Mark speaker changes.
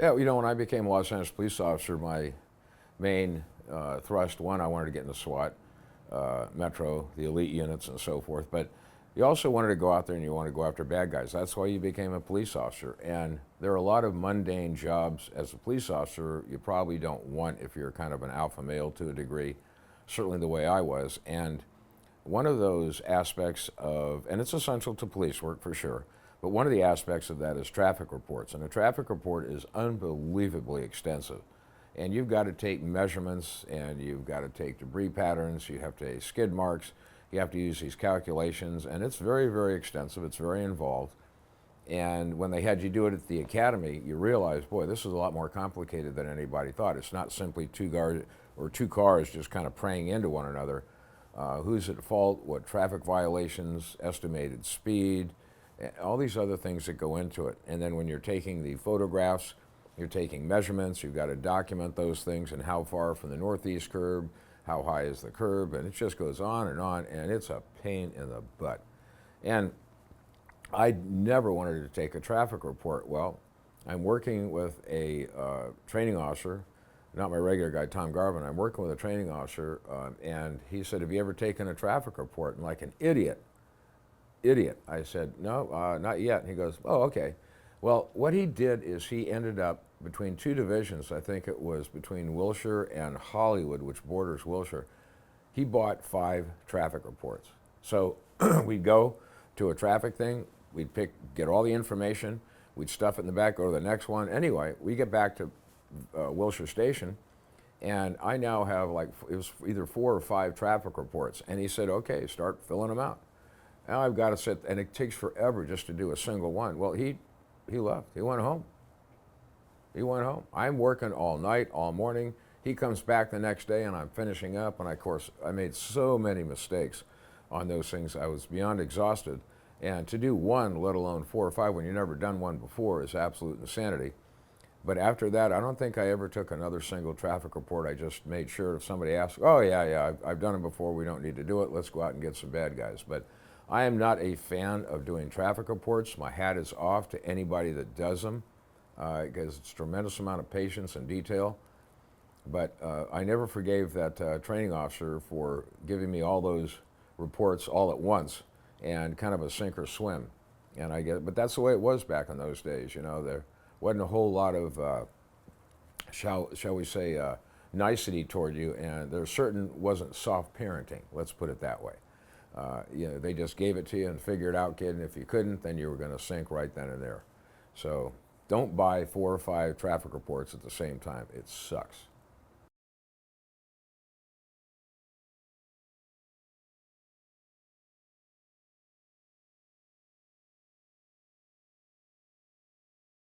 Speaker 1: Yeah, you know, when I became a Los Angeles police officer, my main thrust, one, I wanted to get into SWAT, Metro, the elite units and so forth, but you also wanted to go out there and you want to go after bad guys. That's why you became a police officer. And there are a lot of mundane jobs as a police officer you probably don't want if you're kind of an alpha male to a degree, certainly the way I was. And one of those aspects of, and it's essential to police work for sure, but one of the aspects of that is traffic reports. And a traffic report is unbelievably extensive. And you've got to take measurements, and you've got to take debris patterns, you have to take skid marks, you have to use these calculations, and it's very, very extensive, it's very involved. And when they had you do it at the academy, you realize, boy, this is a lot more complicated than anybody thought. It's not simply two cars just kind of praying into one another. Who's at fault, what traffic violations, estimated speed, all these other things that go into it. And then when you're taking the photographs, you're taking measurements, you've got to document those things and how far from the northeast curb, how high is the curb, and it just goes on, and it's a pain in the butt. And I never wanted to take a traffic report. Well, I'm working with a training officer, not my regular guy, Tom Garvin. I'm working with a training officer, and he said, have you ever taken a traffic report? And like an idiot, I said, no, not yet. And he goes, oh, okay. Well, what he did is he ended up between two divisions. I think it was between Wilshire and Hollywood, which borders Wilshire. He bought 5 traffic reports. So we'd go to a traffic thing, we'd get all the information, we'd stuff it in the back, go to the next one. Anyway, we get back to Wilshire Station, and I now have it was either 4 or 5 traffic reports. And he said, okay, start filling them out. Now I've got to sit, and it takes forever just to do a single one. Well, he left. He went home. He went home. I'm working all night, all morning. He comes back the next day, and I'm finishing up. And of course, I made so many mistakes on those things. I was beyond exhausted. And to do one, let alone 4 or 5, when you've never done one before, is absolute insanity. But after that, I don't think I ever took another single traffic report. I just made sure if somebody asked, oh, yeah, I've done it before. We don't need to do it. Let's go out and get some bad guys. But I am not a fan of doing traffic reports. My hat is off to anybody that does them, because it's a tremendous amount of patience and detail. But I never forgave that training officer for giving me all those reports all at once and kind of a sink or swim. And but that's the way it was back in those days. You know, there wasn't a whole lot of, shall we say, nicety toward you, and there wasn't soft parenting. Let's put it that way. You know, they just gave it to you and figure it out, kid, and if you couldn't, then you were going to sink right then and there. So don't buy 4 or 5 traffic reports at the same time. It sucks.